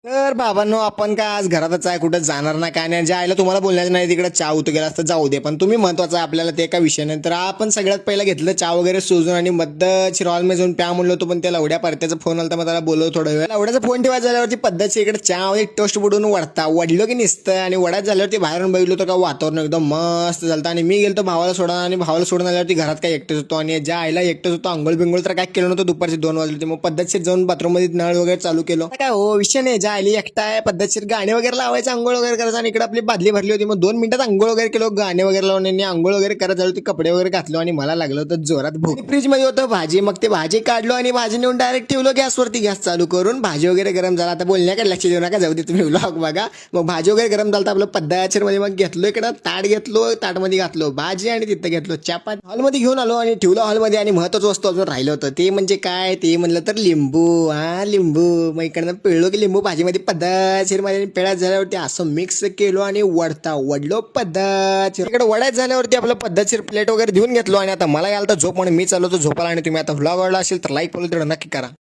तर बाबांनो, आपण काय आज घरातच आहे, कुठं जाणार ना काय नाही. ज्या आईला तुम्हाला बोलण्याचं नाही तिकडे चहा उतू गेला असतं, जाऊ दे. पण तुम्ही महत्वाचं आहे आपल्याला, ते काय विषय नाही. तर आपण सगळ्यात पहिला घेतलं चहा वगैरे सोजून आणि मध्यची हॉल मध्ये जाऊन प्या म्हणलो होतो, पण त्या लवड्या परत्याचा फोन आला, तर मग त्याला बोलव थोडा वेळ. लवड्याचा फोन ठेवायचा झाल्यावरती पद्धतशी इकडे चहा एक टोस्ट बुडून वडलो की निसतं, आणि वड्यात झाल्यावरती बाहेरून बघितलो तर का वातावरण एकदम मस्त झालं. आणि मी गेलो भावाला सोडा, आणि भावाला सोडून आल्यावरती घरात काय एकटंच होतो, आणि ज्या आईला एकटंच होतो अंघोळ बिंगोळ तर काय केलं नव्हतं. दुपारचे 2 वाजले होते, मग पद्धतशीर जाऊन बाथरूम मध्ये नळ वगैरे चालू केलं. काय हो विषय नाही, ज्या आईली एकटा आहे पद्धतशीर गाणे वगैरे लावायचं, आंघोळ वगैरे करायचं, आणि इकडे आपली बादली भरली होती. मग 2 मिनिटात आंघोळ वगैरे केलो, गाणे वगैरे लावून आणि आंघोळ वगैरे करत झालो, ती कपडे वगैरे घातलो, आणि मला लागलं होतं जोरात भूक. फ्रीज मध्ये होतं भाजी, मग ते भाजी काढलो आणि भाजी नेऊन डायरेक्ट ठेवलो गॅसवरती. गॅस चालू करून भाजी वगैरे गरम झाला. आता बोलण्याकडे लक्ष देऊ नका, जाऊ दे तुम्ही व्लॉग बघा. मग भाजी वगैरे गरम झालं, आपलं पद्धतशीर मध्ये मग घेतलो इकडं ताट, घेतलो ताटमध्ये घातलो भाजी, आणि तिथं घेतलो चपाती, हॉलमध्ये घेऊन आलो आणि ठेवलं हॉलमध्ये. आणि महत्वाचं वस्तू अजून राहिलं होतं, ते म्हणजे काय, ते म्हणलं तर लिंबू. लिंबू मग इकडनं पिळलो की लिंबू भाजीमध्ये पद्धतशीर मध्ये पेळ्यात झाल्यावरती असं मिक्स केलो आणि वडलो पद्धतशीर. इकडे वड्यात झाल्यावरती आपलं पद्धतशीर प्लेट वगैरे देऊन घेतलो. आणि आता मला यायला तर झोप, म्हणून मी चालवतो झोपाला. आणि तुम्ही आता व्लॉग आवडला असेल तर लाईक फॉलो तर नक्की करा.